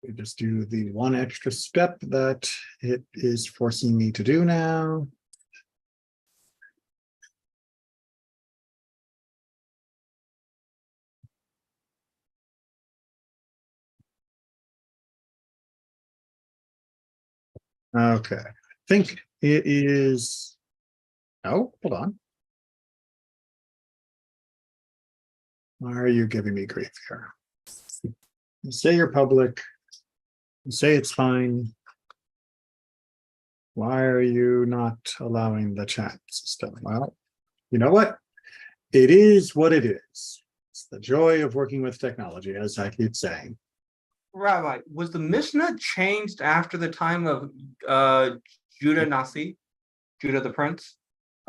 We just do the one extra step that it is forcing me to do now. Okay, I think it is. Oh, hold on. Why are you giving me grief here? You say you're public. You say it's fine. Why are you not allowing the chat system? Well, you know what? It is what it is. It's the joy of working with technology, as I keep saying. Rabbi, was the Mishnah changed after the time of Judah Nasi, Judah the Prince?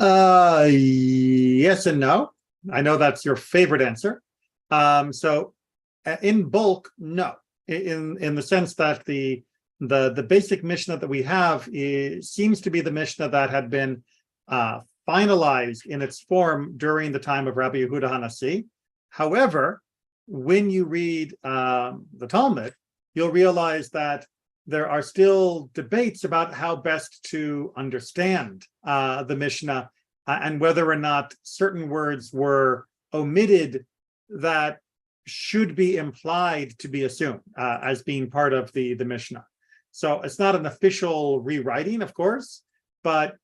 Yes and no. I know that's your favorite answer. So in bulk, no. In the sense that the basic Mishnah that we have seems to be the Mishnah that had been finalized in its form during the time of Rabbi Yehuda HaNasi. However, when you read the Talmud, you'll realize that there are still debates about how best to understand the Mishnah and whether or not certain words were omitted that should be implied to be assumed as being part of the Mishnah. So it's not an official rewriting, of course, but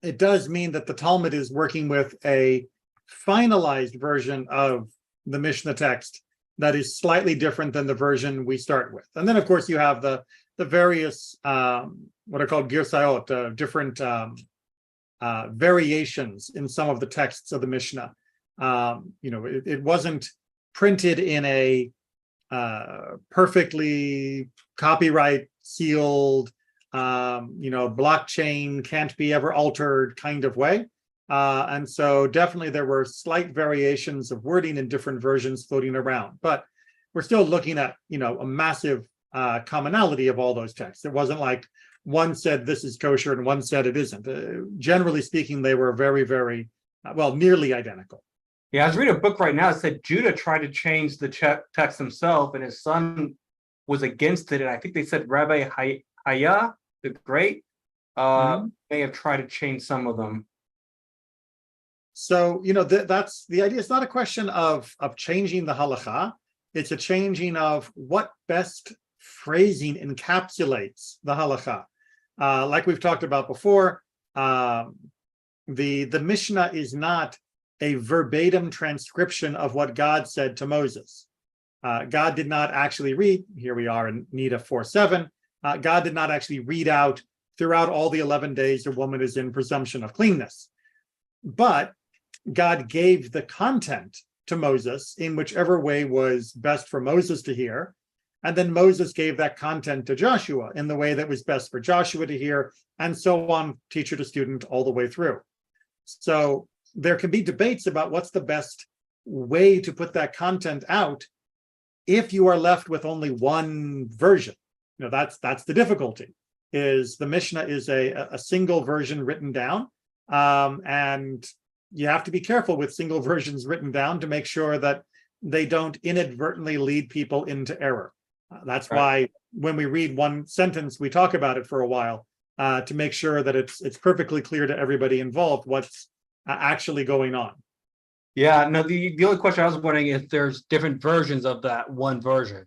it does mean that the Talmud is working with a finalized version of the Mishnah text that is slightly different than the version we start with. And then, of course, you have the various, what are called girsayot, different variations in some of the texts of the Mishnah. It wasn't printed in a perfectly copyright sealed, blockchain can't be ever altered kind of way. And so definitely there were slight variations of wording in different versions floating around, but we're still looking at, a massive commonality of all those texts. It wasn't like one said this is kosher and one said it isn't. Generally speaking, they were very, very, nearly identical. Yeah, I was reading a book right now that said Judah tried to change the text himself and his son was against it. And I think they said Rabbi Haya, the Great, may have tried to change some of them. So, that's the idea. It's not a question of changing the halakha. It's a changing of what best phrasing encapsulates the halakha. Like we've talked about before, the Mishnah is not a verbatim transcription of what God said to Moses. God did not actually read, here we are in Niddah 4:7, God did not actually read out throughout all the 11 days a woman is in presumption of cleanness. But God gave the content to Moses in whichever way was best for Moses to hear. And then Moses gave that content to Joshua in the way that was best for Joshua to hear, and so on, teacher to student, all the way through. So there can be debates about what's the best way to put that content out if you are left with only one version. That's the difficulty, is the Mishnah is a single version written down, and you have to be careful with single versions written down to make sure that they don't inadvertently lead people into error. That's why when we read one sentence, we talk about it for a while to make sure that it's perfectly clear to everybody involved what's actually going on. Yeah, no, the only question I was wondering if there's different versions of that one version.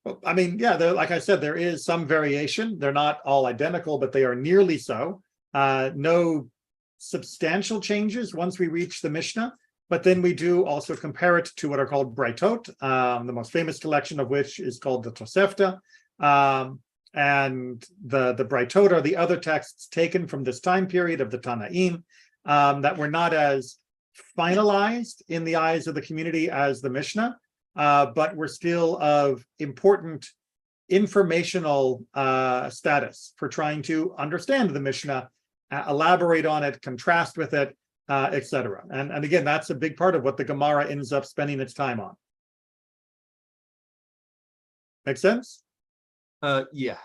Well, like I said, there is some variation. They're not all identical, but they are nearly so. No substantial changes once we reach the Mishnah, but then we do also compare it to what are called Braitot, the most famous collection of which is called the Tosefta. And the Braitot are the other texts taken from this time period of the Tanaim that were not as finalized in the eyes of the community as the Mishnah, but were still of important informational status for trying to understand the Mishnah, elaborate on it, contrast with it, etc. And again, that's a big part of what the Gemara ends up spending its time on. Make sense? Yeah.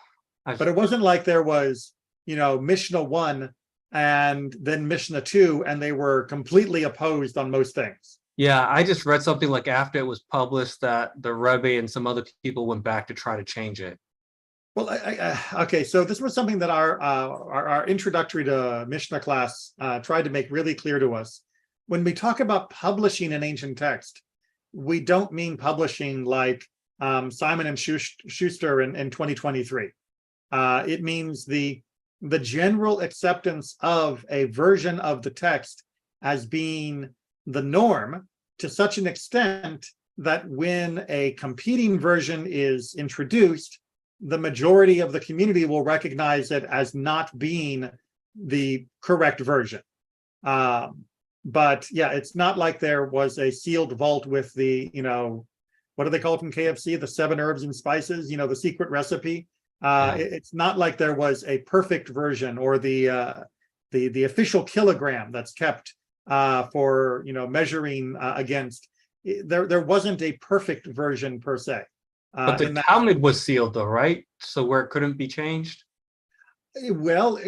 But it wasn't like there was, Mishnah 1 and then Mishnah 2, and they were completely opposed on most things. Yeah, I just read something like after it was published that the Rebbe and some other people went back to try to change it. Well, okay, so this was something that our introductory to Mishnah class tried to make really clear to us. When we talk about publishing an ancient text, we don't mean publishing like Simon and Schuster in 2023. It means the general acceptance of a version of the text as being the norm to such an extent that when a competing version is introduced, the majority of the community will recognize it as not being the correct version. But yeah, it's not like there was a sealed vault with the, what do they call it from KFC? The 7 herbs and spices, the secret recipe. It's not like there was a perfect version or the official kilogram that's kept for measuring against. There wasn't a perfect version per se. But the Talmud was sealed though, right? So where it couldn't be changed? Well,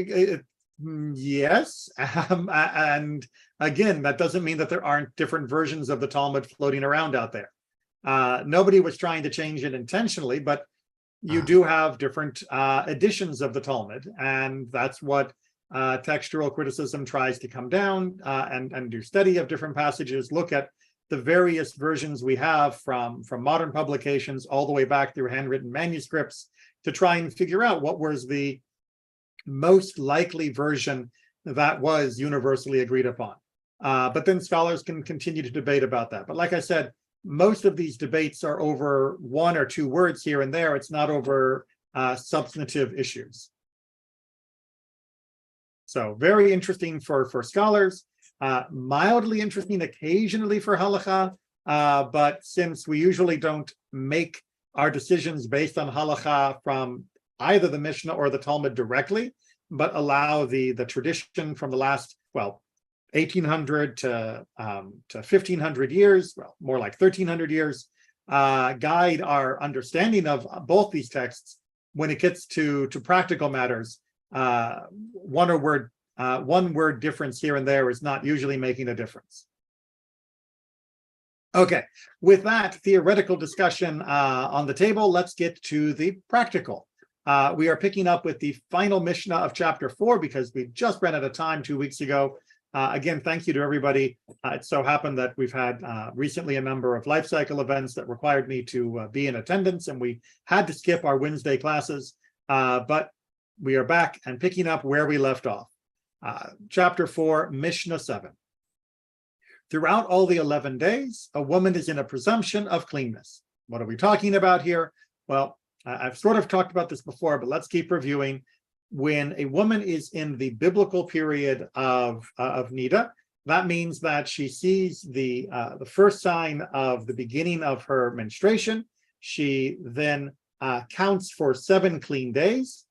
yes. And again, that doesn't mean that there aren't different versions of the Talmud floating around out there. Nobody was trying to change it intentionally, but you do have different editions of the Talmud, and that's what textual criticism tries to come down and do study of different passages, look at the various versions we have from modern publications all the way back through handwritten manuscripts to try and figure out what was the most likely version that was universally agreed upon. But then scholars can continue to debate about that. But like I said, most of these debates are over 1 or 2 words here and there. It's not over substantive issues. So very interesting for scholars. Mildly interesting occasionally for halakha, but since we usually don't make our decisions based on halakha from either the Mishnah or the Talmud directly, but allow the tradition from the last, 1800 to 1500 years, more like 1300 years, guide our understanding of both these texts when it gets to practical matters. One word difference here and there is not usually making a difference. Okay, with that theoretical discussion on the table, let's get to the practical. We are picking up with the final Mishnah of chapter 4 because we just ran out of time 2 weeks ago. Again, thank you to everybody. It so happened that we've had recently a number of life cycle events that required me to be in attendance, and we had to skip our Wednesday classes, but we are back and picking up where we left off. Chapter 4, Mishnah 7. Throughout all the 11 days, a woman is in a presumption of cleanness. What are we talking about here? Well, I've sort of talked about this before, but let's keep reviewing. When a woman is in the biblical period of Niddah, that means that she sees the first sign of the beginning of her menstruation. She then counts for 7 clean days.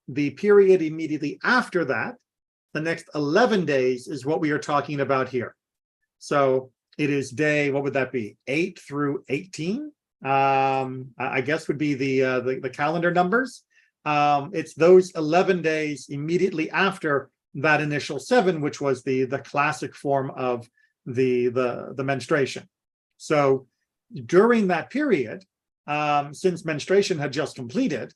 The period immediately after that, the next 11 days, is what we are talking about here. So it is day, what would that be? 8 through 18, I guess would be the calendar numbers. It's those 11 days immediately after that initial 7, which was the classic form of the menstruation. So during that period, since menstruation had just completed,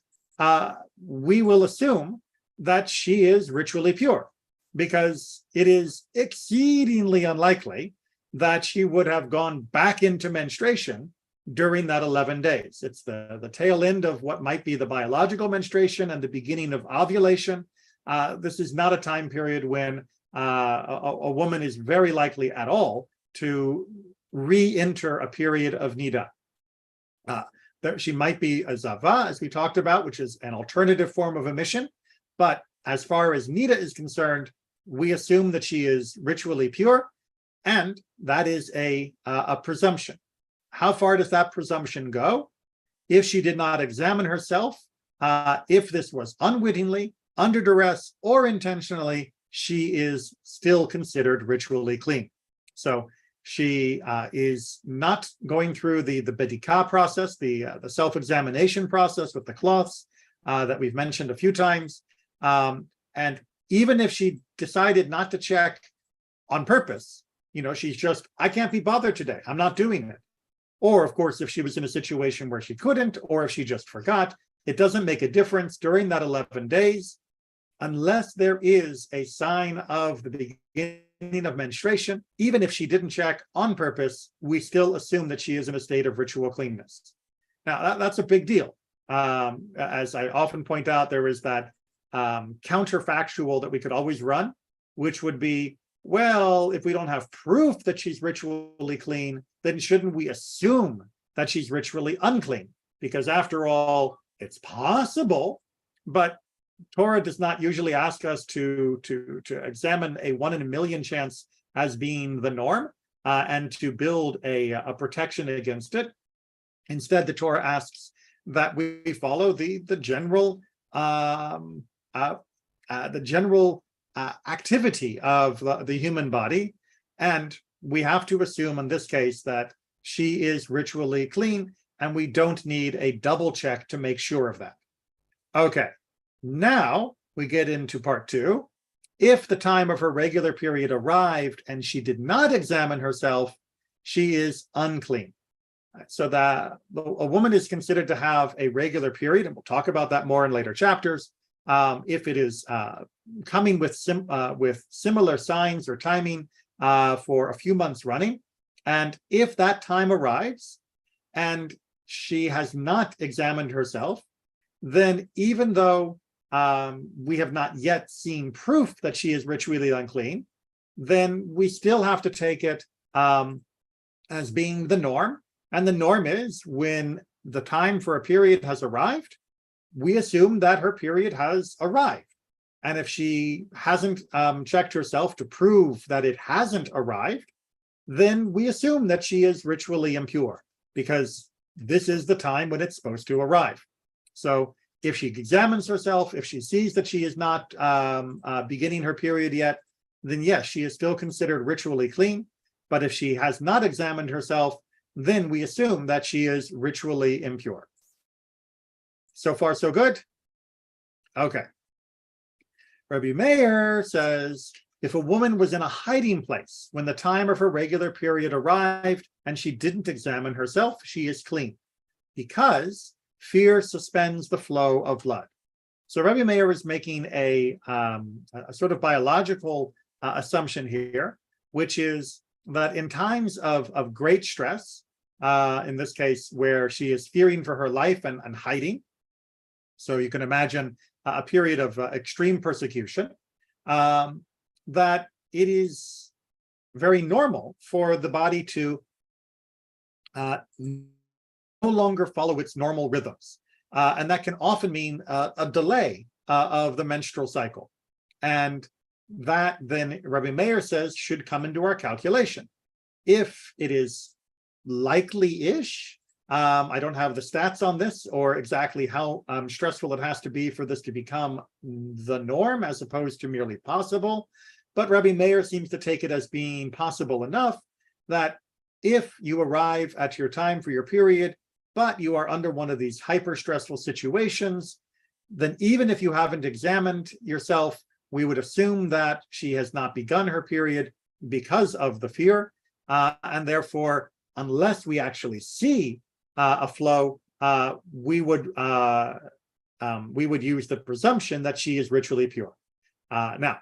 we will assume that she is ritually pure, because it is exceedingly unlikely that she would have gone back into menstruation during that 11 days. It's the tail end of what might be the biological menstruation and the beginning of ovulation. This is not a time period when a woman is very likely at all to re-enter a period of Niddah. She might be a zava, as we talked about, which is an alternative form of emission. But as far as Niddah is concerned, we assume that she is ritually pure, and that is a presumption. How far does that presumption go? If she did not examine herself, if this was unwittingly, under duress, or intentionally, she is still considered ritually clean. So she is not going through the bedikah process, the self-examination process with the cloths that we've mentioned a few times. And even if she decided not to check on purpose, she's just, I can't be bothered today, I'm not doing it. Or, of course, if she was in a situation where she couldn't, or if she just forgot, it doesn't make a difference during that 11 days, unless there is a sign of the beginning of menstruation. Even if she didn't check on purpose, we still assume that she is in a state of ritual cleanness. Now, that's a big deal. As I often point out, there is that counterfactual that we could always run, which would be, well, if we don't have proof that she's ritually clean, then shouldn't we assume that she's ritually unclean? Because after all, it's possible, but Torah does not usually ask us to examine a 1 in a million chance as being the norm and to build a protection against it. Instead, the Torah asks that we follow the general activity of the human body, and we have to assume in this case that she is ritually clean, and we don't need a double check to make sure of that. Okay, now we get into part 2. If the time of her regular period arrived and she did not examine herself, she is unclean. So that a woman is considered to have a regular period, and we'll talk about that more in later chapters, if it is coming with similar signs or timing for a few months running. And if that time arrives and she has not examined herself, then even though we have not yet seen proof that she is ritually unclean, then we still have to take it as being the norm. And the norm is, when the time for a period has arrived, we assume that her period has arrived. And if she hasn't checked herself to prove that it hasn't arrived, then we assume that she is ritually impure, because this is the time when it's supposed to arrive. So if she examines herself, if she sees that she is not beginning her period yet, then yes, she is still considered ritually clean. But if she has not examined herself, then we assume that she is ritually impure. So far, so good? Okay. Rabbi Meir says, if a woman was in a hiding place when the time of her regular period arrived and she didn't examine herself, she is clean, because fear suspends the flow of blood. So Rabbi Meir is making a sort of biological assumption here, which is that in times of great stress, in this case, where she is fearing for her life and hiding, so you can imagine a period of extreme persecution, that it is very normal for the body to no longer follow its normal rhythms. And that can often mean a delay of the menstrual cycle. And that then Rabbi Meir says should come into our calculation. If it is likely-ish, I don't have the stats on this or exactly how stressful it has to be for this to become the norm as opposed to merely possible, but Rabbi Meir seems to take it as being possible enough that if you arrive at your time for your period, but you are under one of these hyper-stressful situations, then even if you haven't examined yourself, we would assume that she has not begun her period because of the fear, and therefore, unless we actually see a flow, we would use the presumption that she is ritually pure. Now,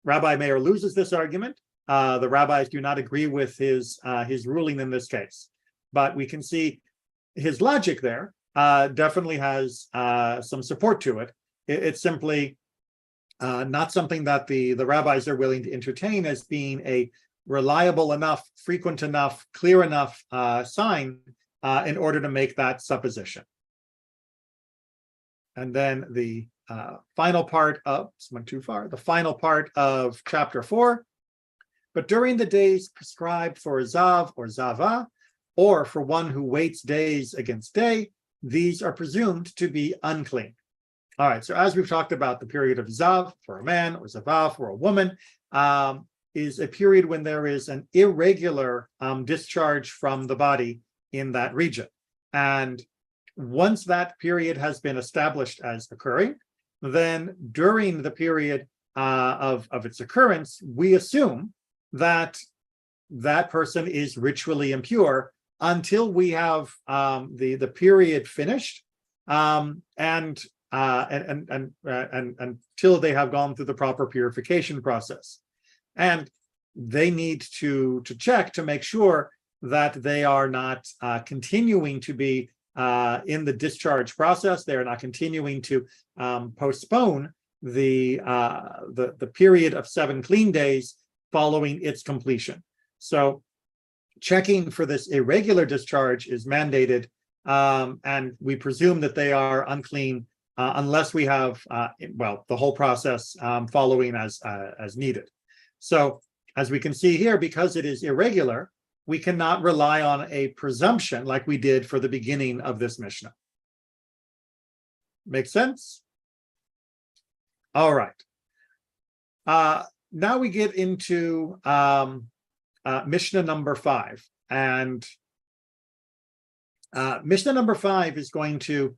Rabbi Meir loses this argument. The rabbis do not agree with his ruling in this case, but we can see his logic there definitely has some support to it. It's simply not something that the rabbis are willing to entertain as being a reliable enough, frequent enough, clear enough sign in order to make that supposition. And then the final part of, went too far, the final part of chapter 4. But during the days prescribed for Zav or Zava, or for one who waits days against day, these are presumed to be unclean. All right, so as we've talked about, the period of Zav for a man or Zava for a woman is a period when there is an irregular discharge from the body in that region. And once that period has been established as occurring, then during the period of its occurrence, we assume that that person is ritually impure until we have the period finished, and until they have gone through the proper purification process. And they need to check to make sure that they are not continuing to be in the discharge process. They are not continuing to postpone the period of 7 clean days following its completion. So checking for this irregular discharge is mandated, and we presume that they are unclean unless we have the whole process following as needed. So as we can see here, because it is irregular, we cannot rely on a presumption like we did for the beginning of this Mishnah. Make sense? All right. Now we get into Mishnah number 5. And Mishnah number 5 is going to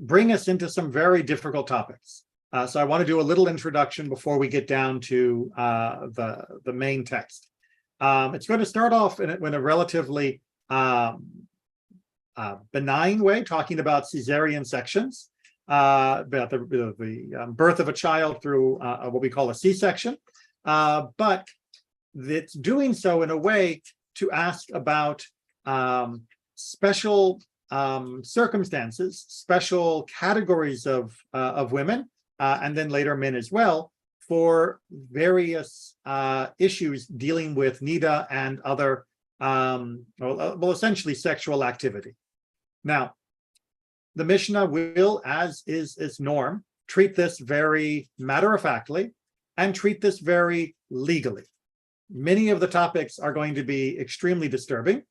bring us into some very difficult topics. So I want to do a little introduction before we get down to the main text. It's going to start off in a relatively benign way, talking about cesarean sections, about the birth of a child through what we call a C-section, but it's doing so in a way to ask about special circumstances, special categories of women, and then later men as well, for various issues dealing with Niddah and other, essentially sexual activity. Now, the Mishnah will, as is its norm, treat this very matter-of-factly and treat this very legally. Many of the topics are going to be extremely disturbing.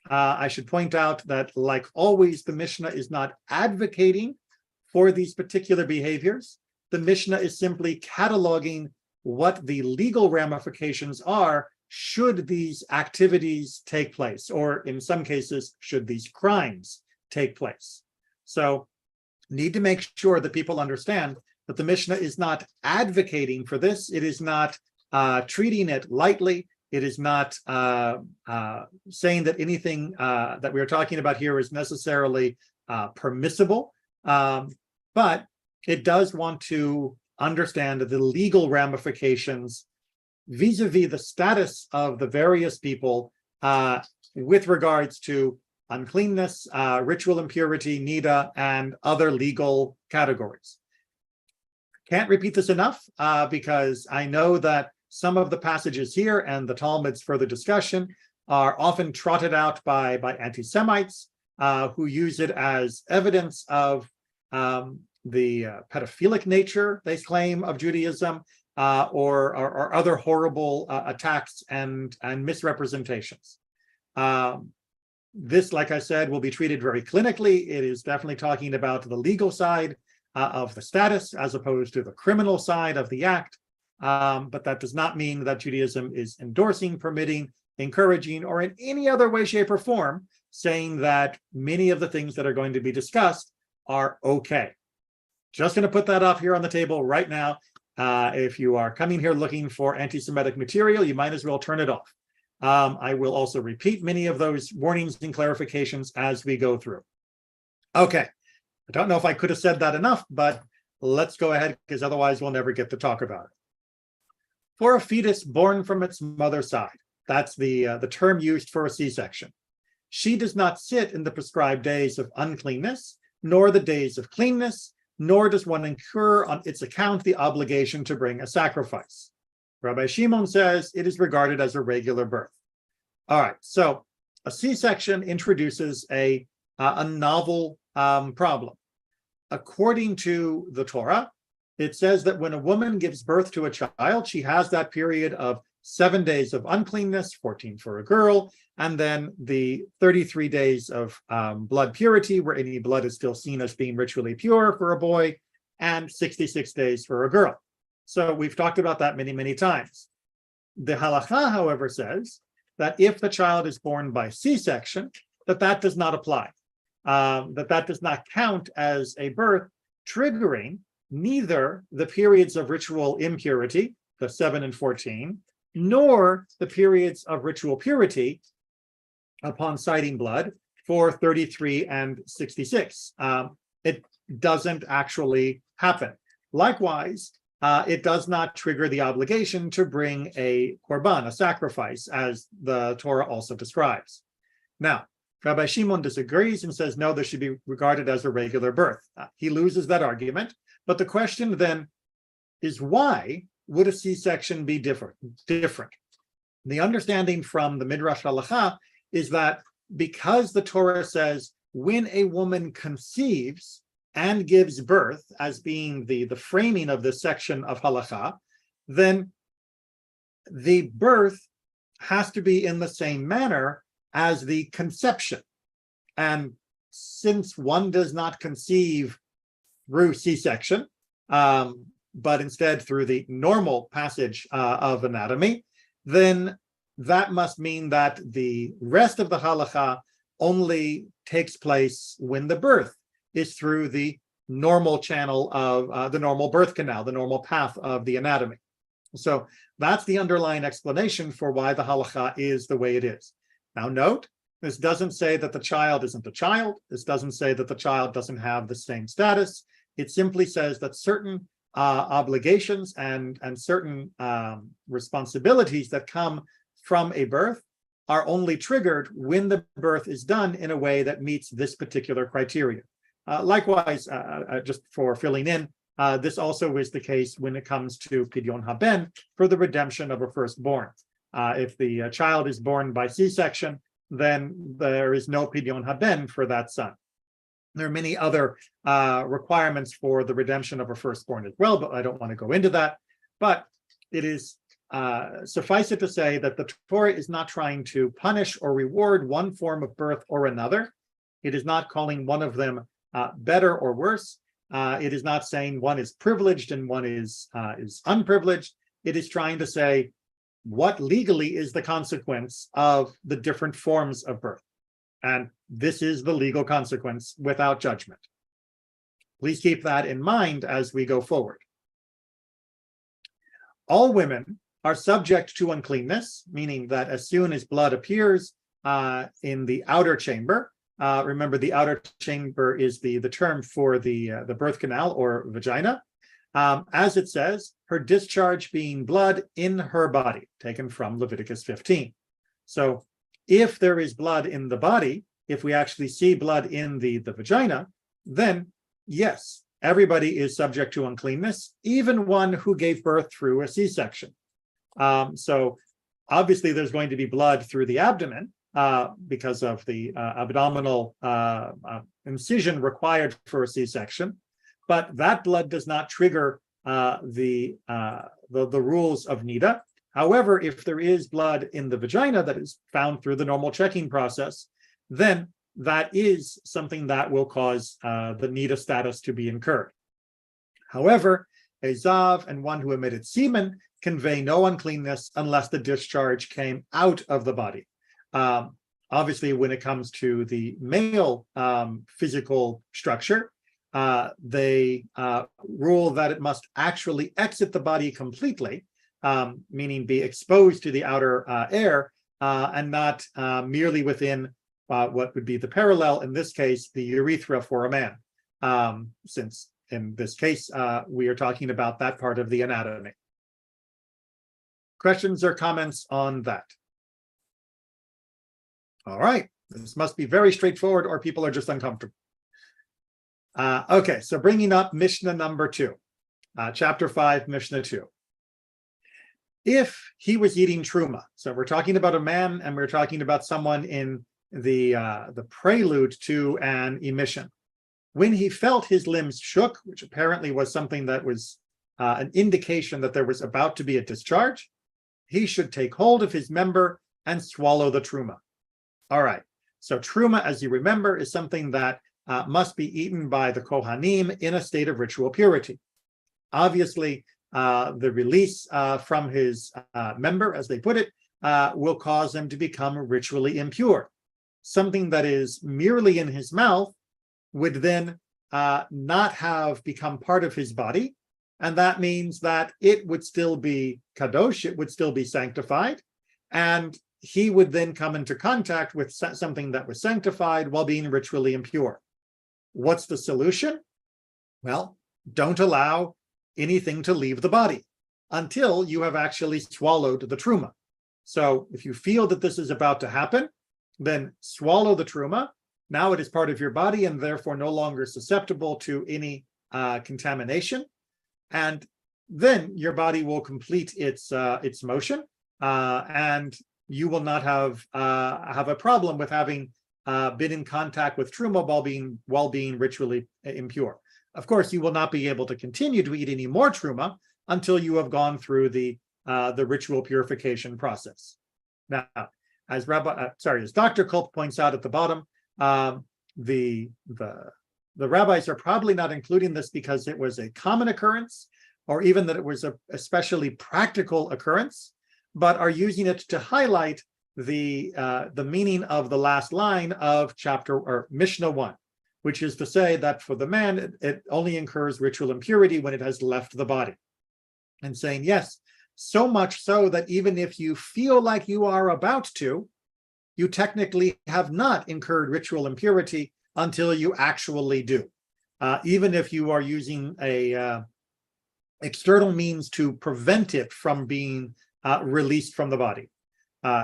I should point out that, like always, the Mishnah is not advocating for these particular behaviors. The Mishnah is simply cataloging what the legal ramifications are should these activities take place, or in some cases, should these crimes take place. So, need to make sure that people understand that the Mishnah is not advocating for this. It is not treating it lightly. It is not saying that anything that we are talking about here is necessarily permissible, but it does want to understand the legal ramifications vis-a-vis the status of the various people with regards to uncleanness, ritual impurity, Niddah, and other legal categories. Can't repeat this enough because I know that some of the passages here and the Talmud's further discussion are often trotted out by anti-Semites who use it as evidence of the pedophilic nature, they claim, of Judaism, or other horrible attacks and misrepresentations. This, like I said, will be treated very clinically. It is definitely talking about the legal side of the status as opposed to the criminal side of the act. But that does not mean that Judaism is endorsing, permitting, encouraging, or in any other way, shape, or form saying that many of the things that are going to be discussed are okay. Just going to put that up here on the table right now. If you are coming here looking for anti-Semitic material, you might as well turn it off. I will also repeat many of those warnings and clarifications as we go through. Okay, I don't know if I could have said that enough, but let's go ahead because otherwise we'll never get to talk about it. For a fetus born from its mother's side, that's the term used for a C-section, she does not sit in the prescribed days of uncleanness, nor the days of cleanness, nor does one incur on its account the obligation to bring a sacrifice. Rabbi Shimon says it is regarded as a regular birth. All right, so a C-section introduces a novel problem. According to the Torah, it says that when a woman gives birth to a child, she has that period of 7 days of uncleanness, 14 for a girl, and then the 33 days of blood purity, where any blood is still seen as being ritually pure for a boy, and 66 days for a girl. So we've talked about that many, many times. The halakha, however, says that if the child is born by C-section, that does not apply, that does not count as a birth, triggering neither the periods of ritual impurity, the 7 and 14, nor the periods of ritual purity upon sighting blood for 33 and 66. It doesn't actually happen. Likewise, it does not trigger the obligation to bring a korban, a sacrifice, as the Torah also describes. Now, Rabbi Shimon disagrees and says, no, this should be regarded as a regular birth. He loses that argument. But the question then is, why would a C-section be different? The understanding from the Midrash Halacha is that because the Torah says when a woman conceives and gives birth as being the framing of this section of Halacha, then the birth has to be in the same manner as the conception. And since one does not conceive through C-section, but instead through the normal passage of anatomy, then that must mean that the rest of the halacha only takes place when the birth is through the normal channel of the normal birth canal, the normal path of the anatomy. So that's the underlying explanation for why the halacha is the way it is. Now note, this doesn't say that the child isn't a child. This doesn't say that the child doesn't have the same status. It simply says that certain obligations and certain responsibilities that come from a birth are only triggered when the birth is done in a way that meets this particular criteria. Likewise, just for filling in, this also is the case when it comes to Pidyon Haben for the redemption of a firstborn. If the child is born by C-section, then there is no Pidyon Haben for that son. There are many other requirements for the redemption of a firstborn as well, but I don't want to go into that. But it is suffice it to say that the Torah is not trying to punish or reward one form of birth or another. It is not calling one of them better or worse. It is not saying one is privileged and one is unprivileged. It is trying to say what legally is the consequence of the different forms of birth. And this is the legal consequence without judgment. Please keep that in mind as we go forward. All women are subject to uncleanness, meaning that as soon as blood appears in the outer chamber, remember the outer chamber is the term for the birth canal or vagina, as it says, her discharge being blood in her body, taken from Leviticus 15. So if there is blood in the body, if we actually see blood in the vagina, then yes, everybody is subject to uncleanness, even one who gave birth through a C-section. So obviously there's going to be blood through the abdomen because of the abdominal incision required for a C-section, but that blood does not trigger the rules of Niddah. However, if there is blood in the vagina that is found through the normal checking process, then that is something that will cause the Niddah status to be incurred. However, a Zav and one who emitted semen convey no uncleanness unless the discharge came out of the body. Obviously, when it comes to the male physical structure, they rule that it must actually exit the body completely, meaning be exposed to the outer air and not merely within what would be the parallel, in this case, the urethra for a man, since in this case, we are talking about that part of the anatomy. Questions or comments on that? All right, this must be very straightforward or people are just uncomfortable. Okay, so bringing up Mishnah number 2, chapter 5, Mishnah 2. If he was eating truma, so we're talking about a man and we're talking about someone in the prelude to an emission. When he felt his limbs shook, which apparently was something that was an indication that there was about to be a discharge, he should take hold of his member and swallow the truma. All right, so truma, as you remember, is something that must be eaten by the Kohanim in a state of ritual purity. Obviously, the release from his member, as they put it, will cause him to become ritually impure. Something that is merely in his mouth would then not have become part of his body, And that means that it would still be kadosh, it would still be sanctified, and he would then come into contact with something that was sanctified while being ritually impure. What's the solution? Well, don't allow anything to leave the body until you have actually swallowed the truma. So if you feel that this is about to happen, then swallow the truma. Now it is part of your body and therefore no longer susceptible to any contamination. And then your body will complete its motion, and you will not have a problem with having been in contact with truma while being ritually impure. Of course, you will not be able to continue to eat any more truma until you have gone through the ritual purification process. Now, as Dr. Kulp points out at the bottom, the rabbis are probably not including this because it was a common occurrence, or even that it was a especially practical occurrence, but are using it to highlight the meaning of the last line of chapter or Mishnah 1, which is to say that for the man, it only incurs ritual impurity when it has left the body. And saying, yes, so much so that even if you feel like you are about to, you technically have not incurred ritual impurity until you actually do. Even if you are using a external means to prevent it from being released from the body.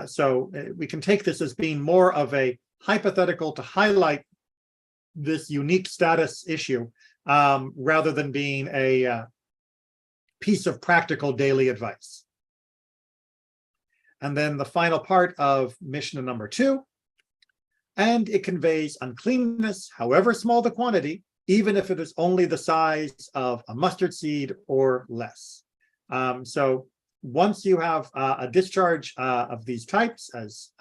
So we can take this as being more of a hypothetical to highlight this unique status issue rather than being a piece of practical daily advice. And then the final part of Mishnah number 2, and it conveys uncleanness, however small the quantity, even if it is only the size of a mustard seed or less. So once you have a discharge of these types, as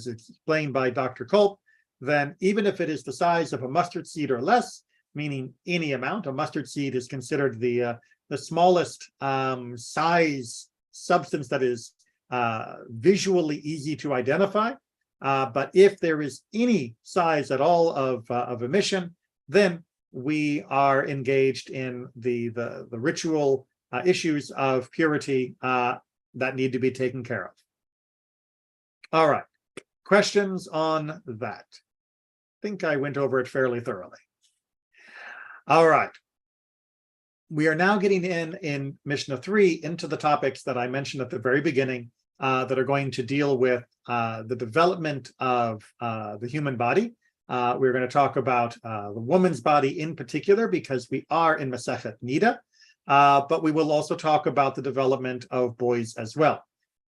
explained by Dr. Kulp, then even if it is the size of a mustard seed or less, meaning any amount, a mustard seed is considered the smallest size substance that is visually easy to identify. But if there is any size at all of emission, then we are engaged in the ritual issues of purity that need to be taken care of. All right, questions on that? I think I went over it fairly thoroughly. All right. We are now getting in Mishnah 3 into the topics that I mentioned at the very beginning that are going to deal with the development of the human body. We're going to talk about the woman's body in particular because we are in Masechet Niddah, but we will also talk about the development of boys as well.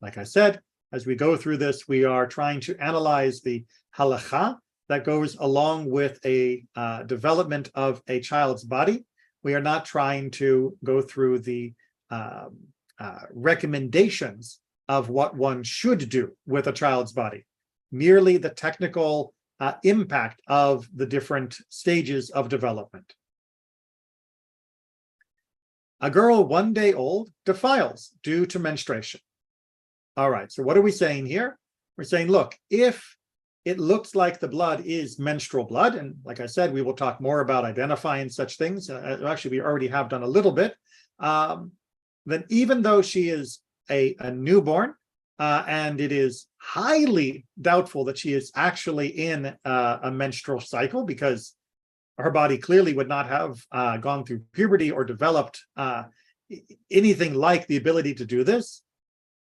Like I said, as we go through this, we are trying to analyze the halakha that goes along with a development of a child's body. We are not trying to go through the recommendations of what one should do with a child's body, merely the technical impact of the different stages of development. A girl 1 day old defiles due to menstruation. All right, so what are we saying here? We're saying, look, if it looks like the blood is menstrual blood, and like I said, we will talk more about identifying such things. Actually, we already have done a little bit. Then even though she is a newborn, and it is highly doubtful that she is actually in a menstrual cycle because her body clearly would not have gone through puberty or developed anything like the ability to do this.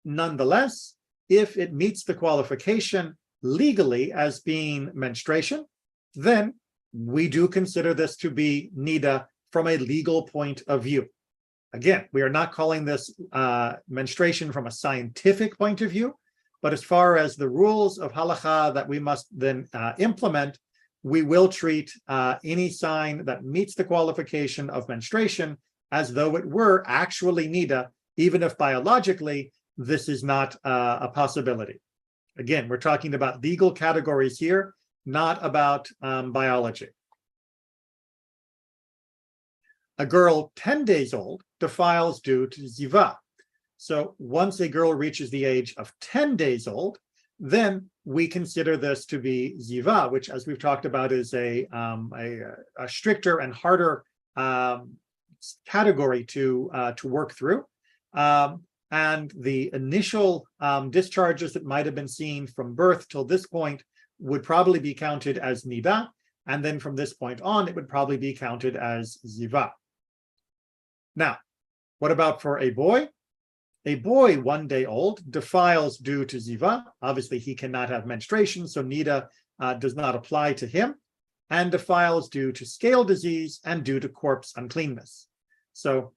Nonetheless, if it meets the qualification legally as being menstruation, then we do consider this to be Niddah from a legal point of view. Again, we are not calling this menstruation from a scientific point of view, but as far as the rules of halakha that we must then implement, we will treat any sign that meets the qualification of menstruation as though it were actually Niddah, even if biologically this is not a possibility. Again, we're talking about legal categories here, not about biology. A girl 10 days old defiles due to ziva. So once a girl reaches the age of 10 days old, then we consider this to be ziva, which, as we've talked about, is a stricter and harder category to work through. And the initial discharges that might have been seen from birth till this point would probably be counted as Niddah, and then from this point on, it would probably be counted as Ziva. Now, what about for a boy? A boy 1 day old defiles due to Ziva. Obviously, he cannot have menstruation, so Niddah does not apply to him, and defiles due to scale disease and due to corpse uncleanness. So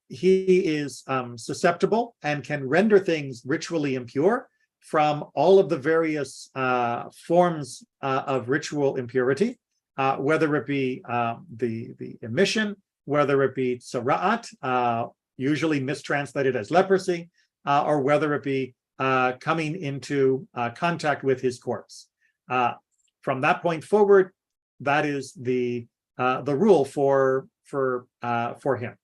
he is susceptible and can render things ritually impure from all of the various forms of ritual impurity, whether it be the emission, whether it be tzara'at, usually mistranslated as leprosy, or whether it be coming into contact with his corpse. From that point forward, that is the rule for him.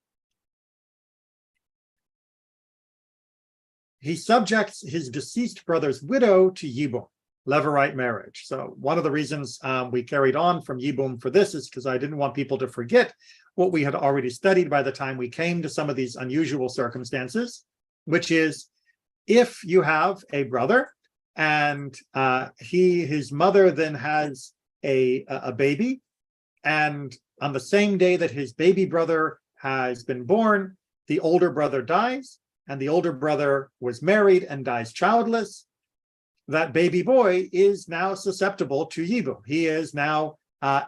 He subjects his deceased brother's widow to yibum, levirate marriage. So one of the reasons we carried on from yibum for this is because I didn't want people to forget what we had already studied by the time we came to some of these unusual circumstances, which is if you have a brother and his mother then has a baby, and on the same day that his baby brother has been born, the older brother dies, and the older brother was married and dies childless, that baby boy is now susceptible to yibum. He is now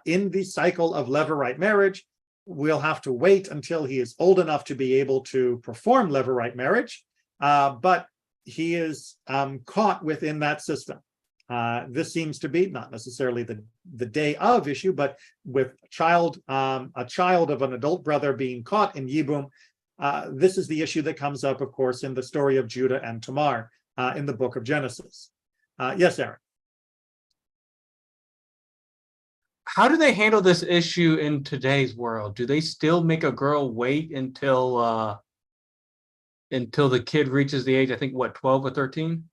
in the cycle of levirate marriage. We'll have to wait until he is old enough to be able to perform levirate marriage, but he is caught within that system. This seems to be not necessarily the day of issue, but with a child of an adult brother being caught in yibum, this is the issue that comes up, of course, in the story of Judah and Tamar in the book of Genesis. Yes, Aaron. How do they handle this issue in today's world? Do they still make a girl wait until the kid reaches the age, I think, what, 12 or 13?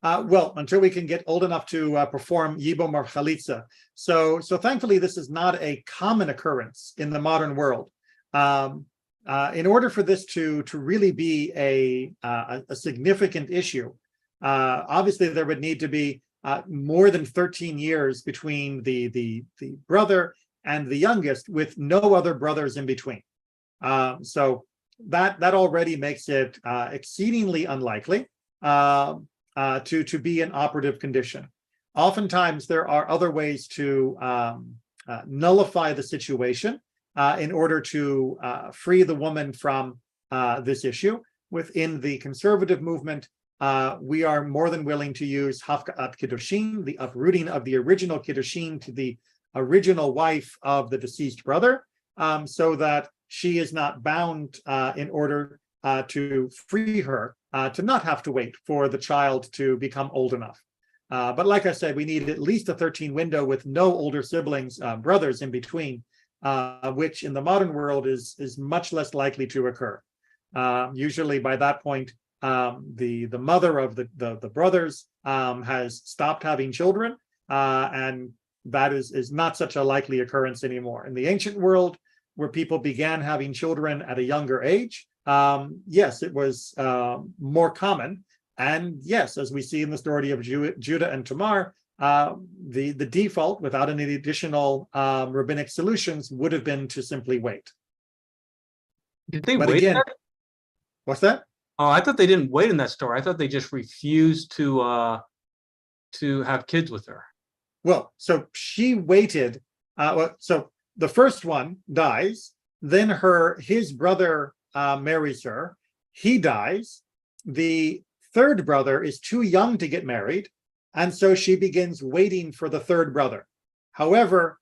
Well, until we can get old enough to perform yibum or chalitza. So thankfully, this is not a common occurrence in the modern world. In order for this to really be a significant issue, obviously there would need to be more than 13 years between the brother and the youngest, with no other brothers in between. So that already makes it exceedingly unlikely to be an operative condition. Oftentimes there are other ways to nullify the situation in order to free the woman from this issue. Within the conservative movement, we are more than willing to use hafka'at kiddushin, the uprooting of the original kiddushin to the original wife of the deceased brother, so that she is not bound in order to free her to not have to wait for the child to become old enough. But like I said, we need at least a 13 window with no older siblings, brothers in between, which in the modern world is much less likely to occur. Usually by that point, the mother of the brothers has stopped having children, and that is not such a likely occurrence anymore. In the ancient world, where people began having children at a younger age, yes, it was more common. And yes, as we see in the story of Judah and Tamar, the default, without any additional rabbinic solutions, would have been to simply wait. Did they But wait? again, what's that? Oh, I thought they didn't wait in that story. I thought they just refused to have kids with her. Well, so she waited. So the first one dies, then his brother marries her. He dies. The third brother is too young to get married, and so she begins waiting for the third brother. However,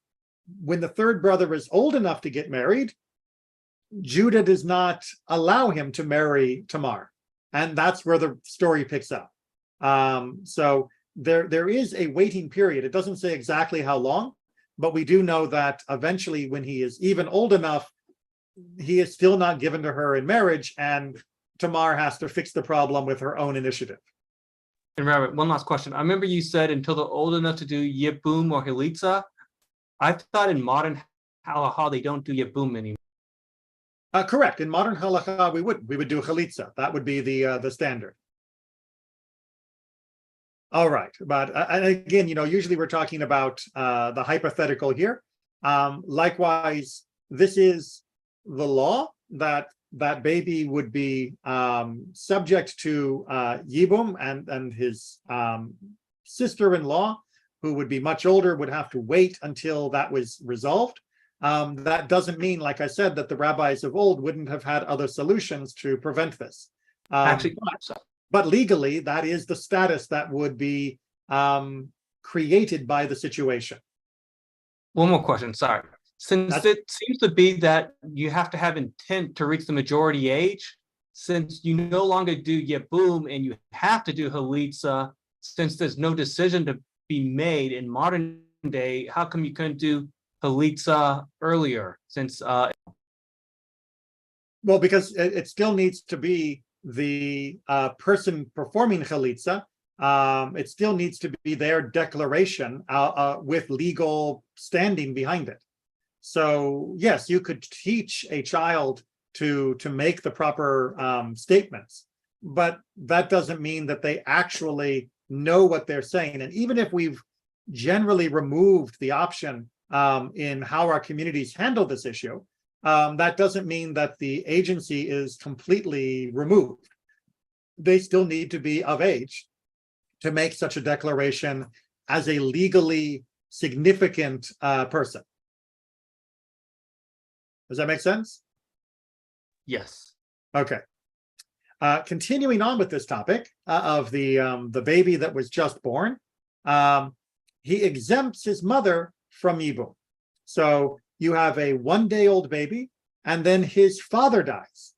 when the third brother is old enough to get married, Judah does not allow him to marry Tamar, and that's where the story picks up. So there is a waiting period. It doesn't say exactly how long, but we do know that eventually, when he is even old enough, he is still not given to her in marriage, and Tamar has to fix the problem with her own initiative. And Robert, one last question. I remember you said until they're old enough to do yibum or chalitza. I thought in modern halacha they don't do yibum anymore. Correct. In modern halacha, we would do chalitza. That would be the standard. All right, but and again, usually we're talking about the hypothetical here. Likewise, this is the law that baby would be subject to Yibum, and his sister-in-law, who would be much older, would have to wait until that was resolved. That doesn't mean, like I said, that the rabbis of old wouldn't have had other solutions to prevent this. Actually, but legally, that is the status that would be created by the situation. one more question. Sorry. Since it seems to be that you have to have intent to reach the majority age, since you no longer do Yibum and you have to do Halitza, since there's no decision to be made in modern day, how come you couldn't do Halitza earlier? Since well, because it still needs to be the person performing chalitza. It still needs to be their declaration with legal standing behind it. So yes, you could teach a child to make the proper statements, but that doesn't mean that they actually know what they're saying. And even if we've generally removed the option in how our communities handle this issue, that doesn't mean that the agency is completely removed. They still need to be of age to make such a declaration as a legally significant person. Does that make sense? yes. Okay. Continuing on with this topic of the baby that was just born, he exempts his mother from Yibum. So you have a 1-day-old baby, and then his father dies.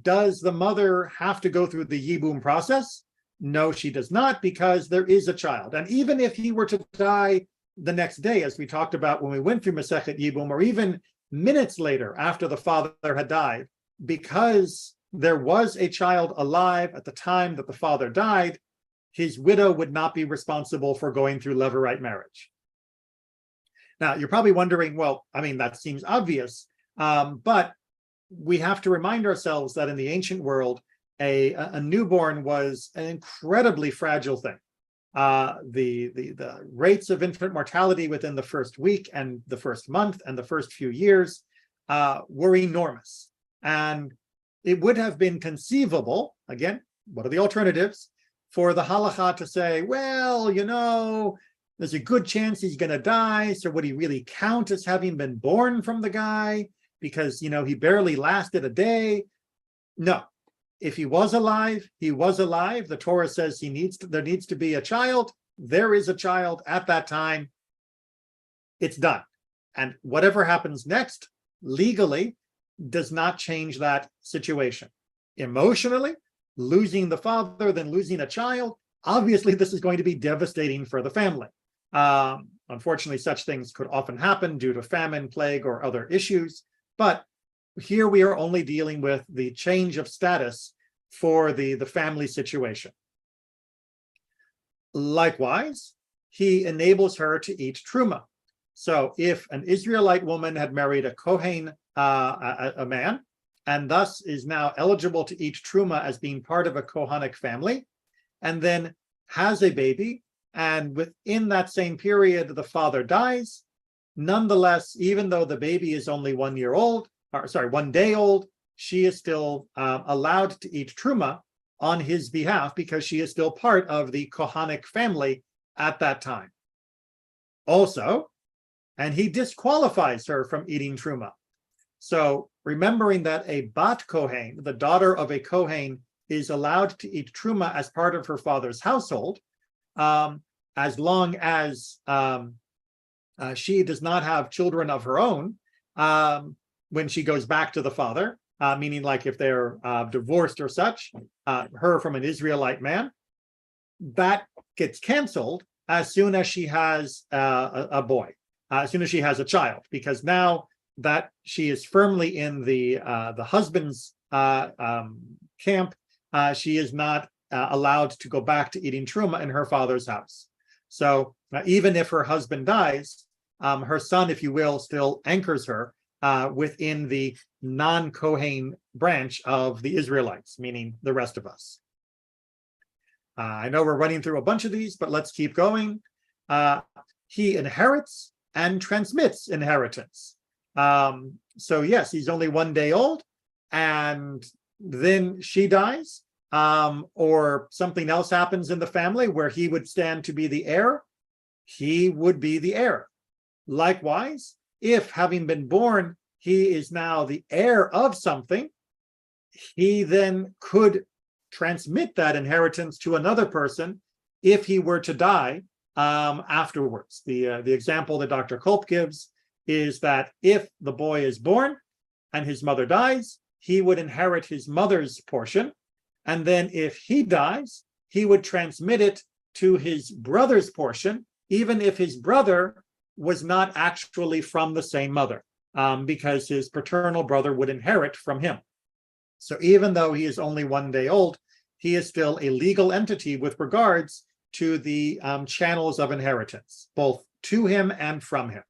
Does the mother have to go through the Yibum process? No, she does not, because there is a child. And even if he were to die the next day, as we talked about when we went through Masechet Yibum, or even minutes later after the father had died, because there was a child alive at the time that the father died, his widow would not be responsible for going through levirate marriage. Now, you're probably wondering, well, I mean, that seems obvious, but we have to remind ourselves that in the ancient world, a newborn was an incredibly fragile thing. The rates of infant mortality within the first week and the first month and the first few years were enormous. And it would have been conceivable, again, what are the alternatives, for the halakha to say, well, there's a good chance he's going to die, so would he really count as having been born from the guy? Because, he barely lasted a day. No. If he was alive, he was alive. The Torah says there needs to be a child. There is a child at that time. It's done. And whatever happens next, legally, does not change that situation. Emotionally, losing the father, then losing a child, obviously this is going to be devastating for the family. Unfortunately, such things could often happen due to famine, plague, or other issues. But here we are only dealing with the change of status for the family situation. Likewise, he enables her to eat truma. So if an Israelite woman had married a Kohen, a man, and thus is now eligible to eat truma as being part of a Kohanic family, and then has a baby, and within that same period, the father dies, nonetheless, even though the baby is only 1 day old, she is still allowed to eat truma on his behalf because she is still part of the Kohanic family at that time. Also, and he disqualifies her from eating truma. So remembering that a bat Kohen, the daughter of a Kohen, is allowed to eat truma as part of her father's household, as long as she does not have children of her own when she goes back to the father, meaning like if they're divorced or such, her from an Israelite man, that gets canceled as soon as she has a boy, as soon as she has a child, because now that she is firmly in the husband's camp, she is not allowed to go back to eating truma in her father's house. So even if her husband dies, her son, if you will, still anchors her within the non-Kohen branch of the Israelites, meaning the rest of us. I know we're running through a bunch of these, but let's keep going. He inherits and transmits inheritance. So yes, he's only 1 day old, and then she dies, or something else happens in the family where he would stand to be the heir. He would be the heir. Likewise, if having been born, he is now the heir of something, he then could transmit that inheritance to another person if he were to die afterwards. The example that Dr. Kolb gives is that if the boy is born and his mother dies, he would inherit his mother's portion. And then if he dies, he would transmit it to his brother's portion, even if his brother was not actually from the same mother, because his paternal brother would inherit from him. So even though he is only 1 day old, he is still a legal entity with regards to the channels of inheritance, both to him and from him.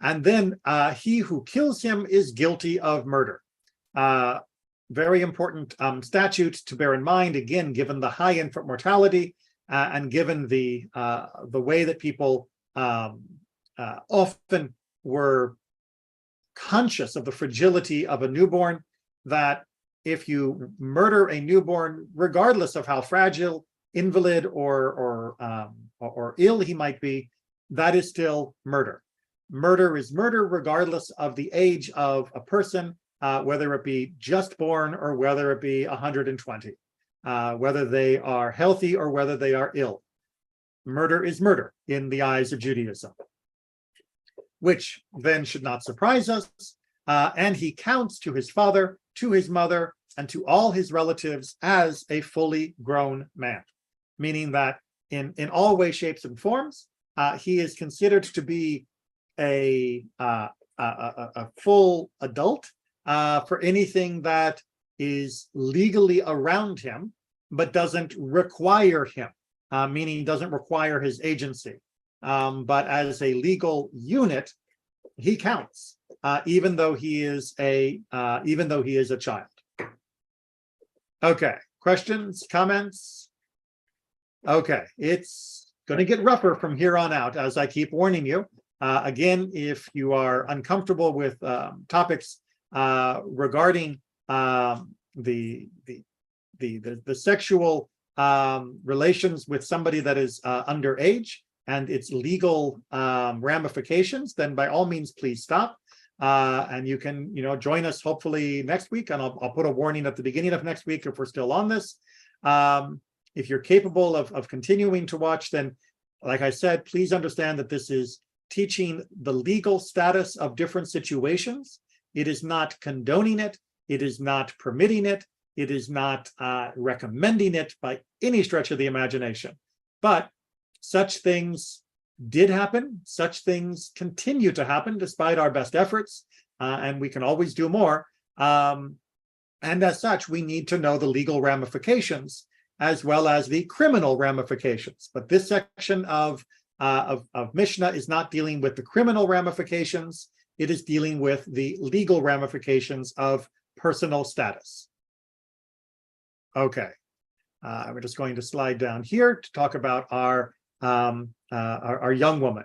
And then he who kills him is guilty of murder. Very important statute to bear in mind, again, given the high infant mortality and given the way that people often were conscious of the fragility of a newborn, that if you murder a newborn, regardless of how fragile, invalid, or ill he might be, that is still murder. Murder is murder regardless of the age of a person, whether it be just born or whether it be 120, whether they are healthy or whether they are ill. Murder is murder in the eyes of Judaism, which then should not surprise us. And he counts to his father, to his mother, and to all his relatives as a fully grown man, meaning that in all ways, shapes, and forms, he is considered to be a full adult for anything that is legally around him, but doesn't require him, meaning doesn't require his agency. But as a legal unit, he counts, even though he is a child. Okay, questions, comments? Okay, it's going to get rougher from here on out, as I keep warning you. Again, if you are uncomfortable with topics regarding the sexual relations with somebody that is underage and its legal ramifications, then by all means, please stop. And you can, join us hopefully next week, and I'll put a warning at the beginning of next week if we're still on this. If you're capable of continuing to watch, then, like I said, please understand that this is teaching the legal status of different situations. It is not condoning it. It is not permitting it. It is not recommending it by any stretch of the imagination. But such things did happen. Such things continue to happen despite our best efforts, and we can always do more. And as such, we need to know the legal ramifications as well as the criminal ramifications. But this section of Mishnah is not dealing with the criminal ramifications. It is dealing with the legal ramifications of personal status. Okay, we're just going to slide down here to talk about our young woman.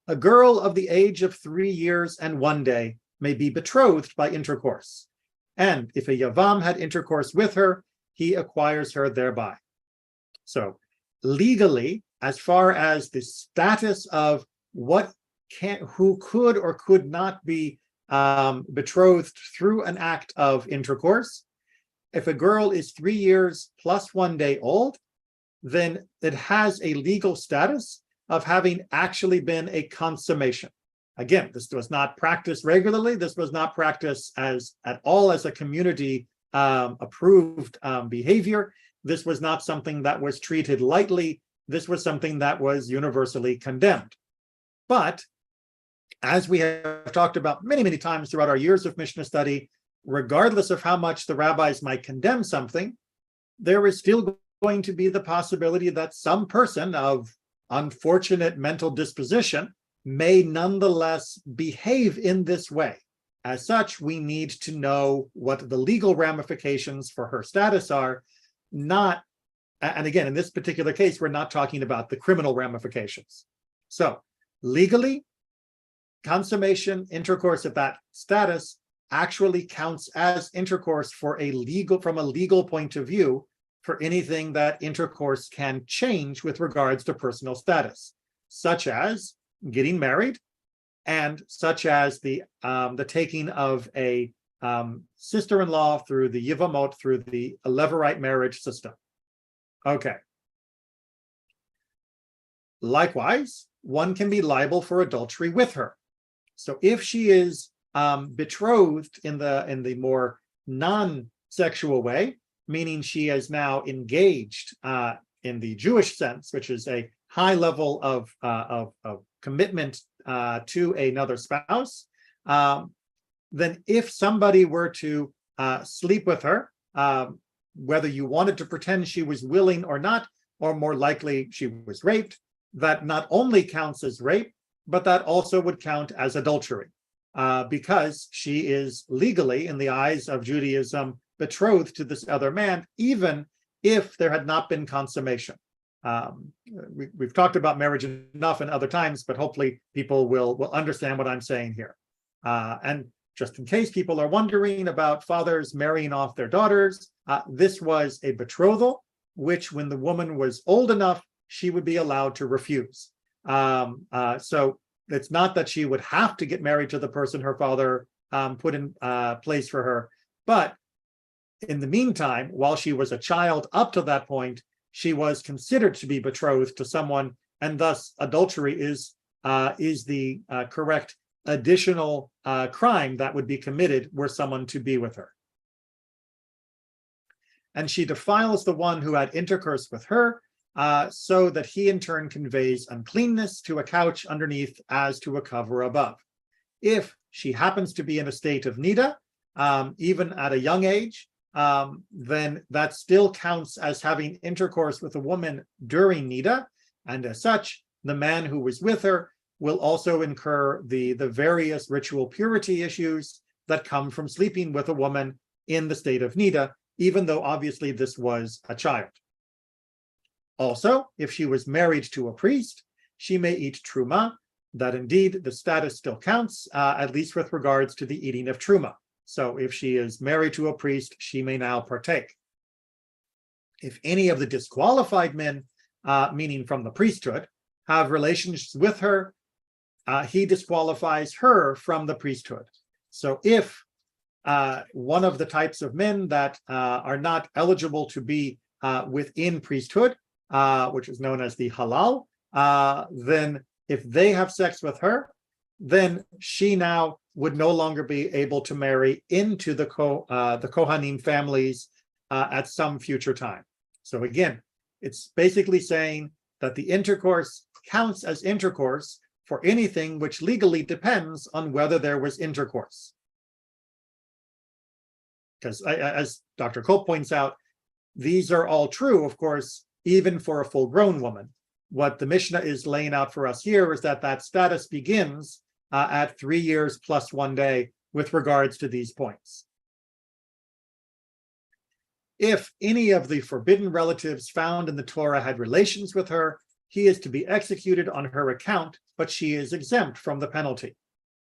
A girl of the age of 3 years and 1 day may be betrothed by intercourse, and if a yavam had intercourse with her, he acquires her thereby. So legally, as far as the status of who could or could not be betrothed through an act of intercourse, if a girl is 3 years plus 1 day old, then it has a legal status of having actually been a consummation. Again, this was not practiced regularly. This was not practiced at all as a community approved behavior. This was not something that was treated lightly. This was something that was universally condemned. But as we have talked about many, many times throughout our years of Mishnah study, regardless of how much the rabbis might condemn something, there is still going to be the possibility that some person of unfortunate mental disposition may nonetheless behave in this way. As such, we need to know what the legal ramifications for her status are, not, and again, in this particular case, we're not talking about the criminal ramifications. So legally, consummation, intercourse at that status actually counts as intercourse from a legal point of view for anything that intercourse can change with regards to personal status, such as getting married, and such as the taking of a sister-in-law through the Yivamot, through the Levirate marriage system. Okay. Likewise, one can be liable for adultery with her. So if she is betrothed in the more non-sexual way, meaning she is now engaged in the Jewish sense, which is a high level of commitment to another spouse, then if somebody were to sleep with her, whether you wanted to pretend she was willing or not, or more likely she was raped, that not only counts as rape, but that also would count as adultery, because she is legally, in the eyes of Judaism, betrothed to this other man, even if there had not been consummation. We've talked about marriage enough in other times, but hopefully people will understand what I'm saying here. And just in case people are wondering about fathers marrying off their daughters, this was a betrothal, which when the woman was old enough, she would be allowed to refuse. So it's not that she would have to get married to the person her father put in place for her, but in the meantime, while she was a child up to that point, she was considered to be betrothed to someone, and thus adultery is the correct additional crime that would be committed were someone to be with her. And she defiles the one who had intercourse with her, so that he in turn conveys uncleanness to a couch underneath as to a cover above. If she happens to be in a state of Niddah, even at a young age, then that still counts as having intercourse with a woman during Niddah, and as such, the man who was with her will also incur the various ritual purity issues that come from sleeping with a woman in the state of Niddah, even though obviously this was a child. Also, if she was married to a priest, she may eat truma. That indeed the status still counts, at least with regards to the eating of truma. So if she is married to a priest, she may now partake. If any of the disqualified men, meaning from the priesthood, have relations with her, he disqualifies her from the priesthood. So if one of the types of men that are not eligible to be within priesthood, which is known as the halal, then if they have sex with her, then she now would no longer be able to marry into the Kohanim families at some future time. So again, it's basically saying that the intercourse counts as intercourse for anything which legally depends on whether there was intercourse. Because as Dr. Kolb points out, these are all true, of course, even for a full-grown woman. What the Mishnah is laying out for us here is that status begins at 3 years plus 1 day with regards to these points. If any of the forbidden relatives found in the Torah had relations with her, he is to be executed on her account, but she is exempt from the penalty.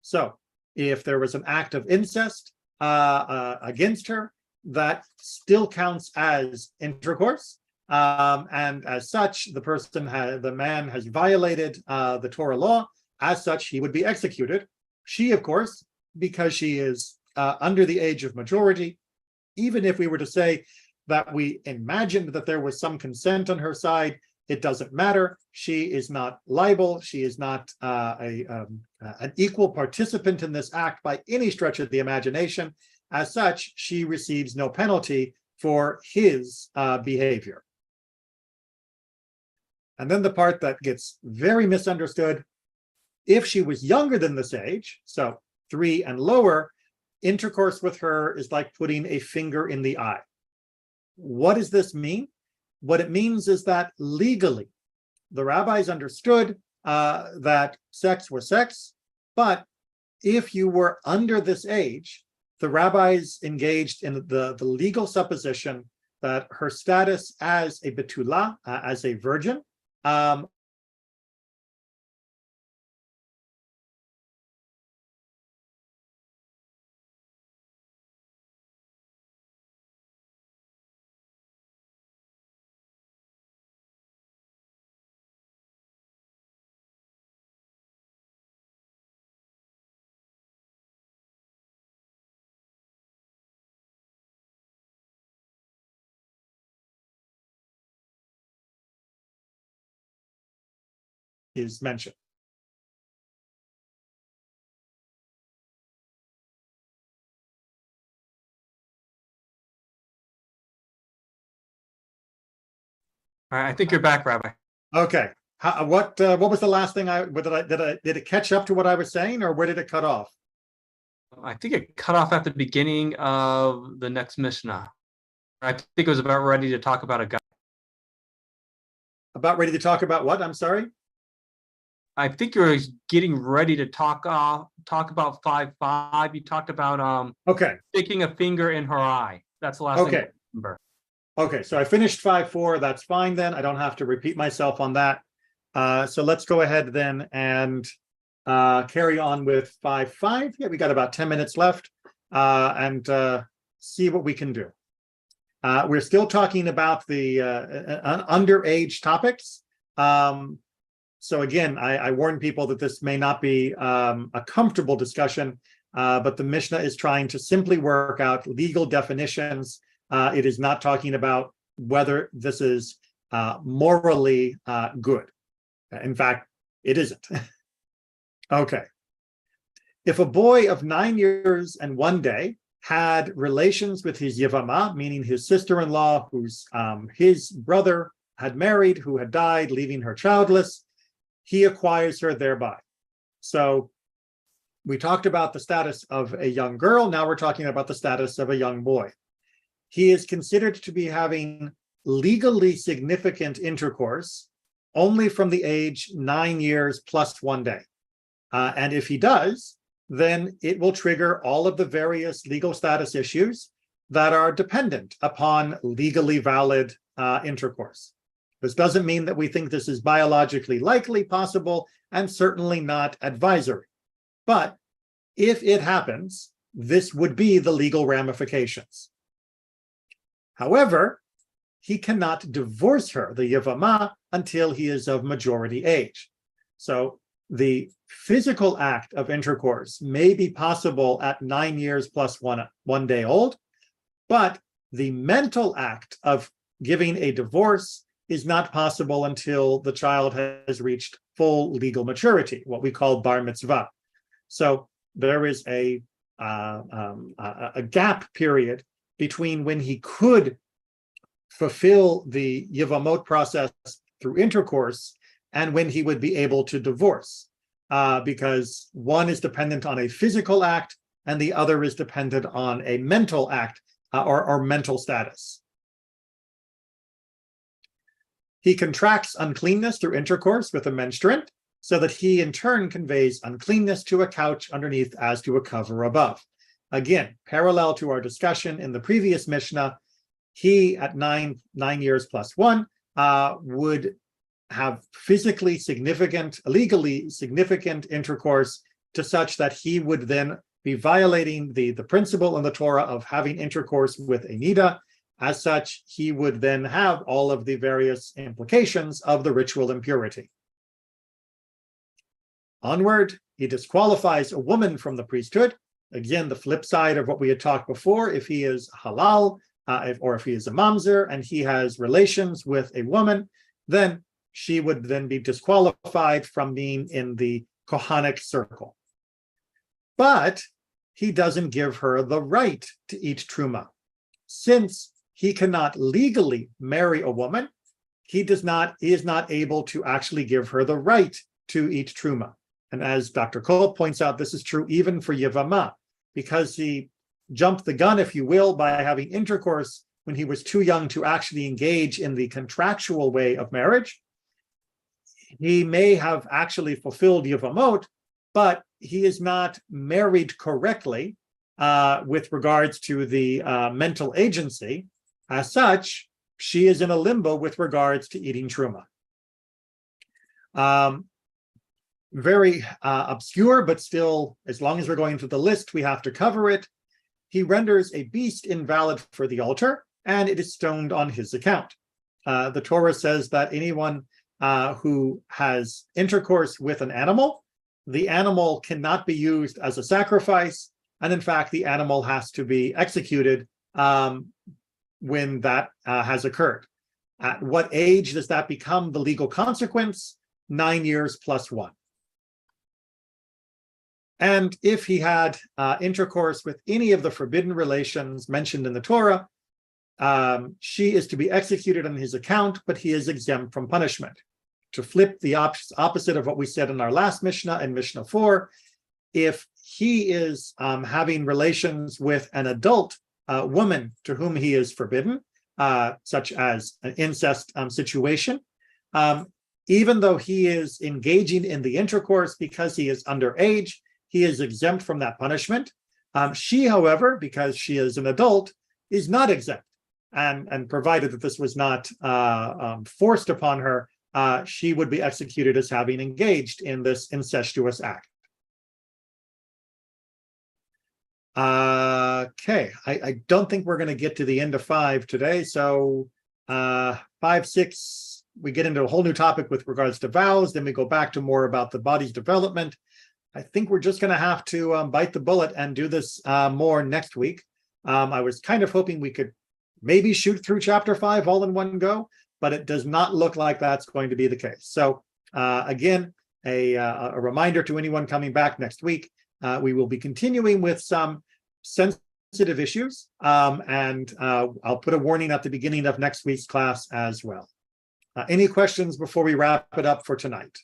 So if there was an act of incest against her, that still counts as intercourse. And as such, the man has violated the Torah law. As such, he would be executed. She, of course, because she is under the age of majority, even if we were to say that we imagined that there was some consent on her side, it doesn't matter. She is not liable. She is not an equal participant in this act by any stretch of the imagination. As such, she receives no penalty for his behavior. And then the part that gets very misunderstood, if she was younger than this age, so 3 and lower, intercourse with her is like putting a finger in the eye. What does this mean? What it means is that legally, the rabbis understood that sex was sex, but if you were under this age, the rabbis engaged in the legal supposition that her status as a betula, as a virgin, is mentioned. All right, I think you're back, Rabbi. Okay. What was the last thing did it catch up to what I was saying, or where did it cut off? I think it cut off at the beginning of the next Mishnah. I think it was about ready to talk about a guy. About ready to talk about what? I'm sorry. I think you're getting ready to talk about 5:5. You talked about Okay. sticking a finger in her eye. That's the last thing I remember. Okay, so I finished 5:4. That's fine then. I don't have to repeat myself on that. So let's go ahead then and carry on with 5:5. Yeah, we got about 10 minutes left, and see what we can do. We're still talking about the underage topics. So again, I warn people that this may not be a comfortable discussion, but the Mishnah is trying to simply work out legal definitions. It is not talking about whether this is morally good. In fact, it isn't. Okay. If a boy of 9 years and 1 day had relations with his yevama, meaning his sister-in-law, whose his brother had married, who had died, leaving her childless, he acquires her thereby. So we talked about the status of a young girl. Now we're talking about the status of a young boy. He is considered to be having legally significant intercourse only from the age 9 years plus 1 day. And if he does, then it will trigger all of the various legal status issues that are dependent upon legally valid intercourse. This doesn't mean that we think this is biologically likely, possible, and certainly not advisory. But if it happens, this would be the legal ramifications. However, he cannot divorce her, the yevama, until he is of majority age. So the physical act of intercourse may be possible at 9 years plus 1 day old, but the mental act of giving a divorce is not possible until the child has reached full legal maturity, what we call bar mitzvah. So there is a gap period between when he could fulfill the yevamot process through intercourse and when he would be able to divorce, because one is dependent on a physical act and the other is dependent on a mental act or mental status. He contracts uncleanness through intercourse with a menstruant, so that he in turn conveys uncleanness to a couch underneath as to a cover above. Again, parallel to our discussion in the previous Mishnah, he at 9 years plus 1 would have physically significant, legally significant intercourse to such that he would then be violating the principle in the Torah of having intercourse with a Niddah. As such, he would then have all of the various implications of the ritual impurity. Onward, he disqualifies a woman from the priesthood. Again, the flip side of what we had talked before, if he is halal, or if he is a mamzer and he has relations with a woman, then she would then be disqualified from being in the Kohanic circle. But he doesn't give her the right to eat truma. Since he cannot legally marry a woman, he is not able to actually give her the right to eat truma. And as Dr. Cole points out, this is true even for Yevama, because he jumped the gun, if you will, by having intercourse when he was too young to actually engage in the contractual way of marriage. he may have actually fulfilled Yevamot, but he is not married correctly with regards to the mental agency. As such, she is in a limbo with regards to eating truma. Very obscure, but still, as long as we're going through the list, we have to cover it. He renders a beast invalid for the altar, and it is stoned on his account. The Torah says that anyone who has intercourse with an animal, the animal cannot be used as a sacrifice, and in fact, the animal has to be executed when that has occurred. At what age does that become the legal consequence? 9 years plus 1. And if he had intercourse with any of the forbidden relations mentioned in the Torah, she is to be executed on his account, but he is exempt from punishment. To flip the opposite of what we said in our last Mishnah, in Mishnah 4, if he is having relations with an adult woman to whom he is forbidden, such as an incest situation, even though he is engaging in the intercourse because he is underage, he is exempt from that punishment. She, however, because she is an adult, is not exempt. And provided that this was not forced upon her, she would be executed as having engaged in this incestuous act. Okay, I don't think we're going to get to the end of 5 today. So 5, 6, we get into a whole new topic with regards to vows. Then we go back to more about the body's development. I think we're just going to have to bite the bullet and do this more next week. I was kind of hoping we could maybe shoot through chapter 5 all in one go, but it does not look like that's going to be the case. So again, a reminder to anyone coming back next week, we will be continuing with some sensitive issues, and I'll put a warning at the beginning of next week's class as well. Any questions before we wrap it up for tonight?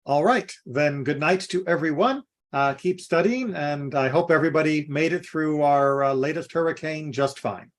All right, then good night to everyone. Keep studying, and I hope everybody made it through our latest hurricane just fine.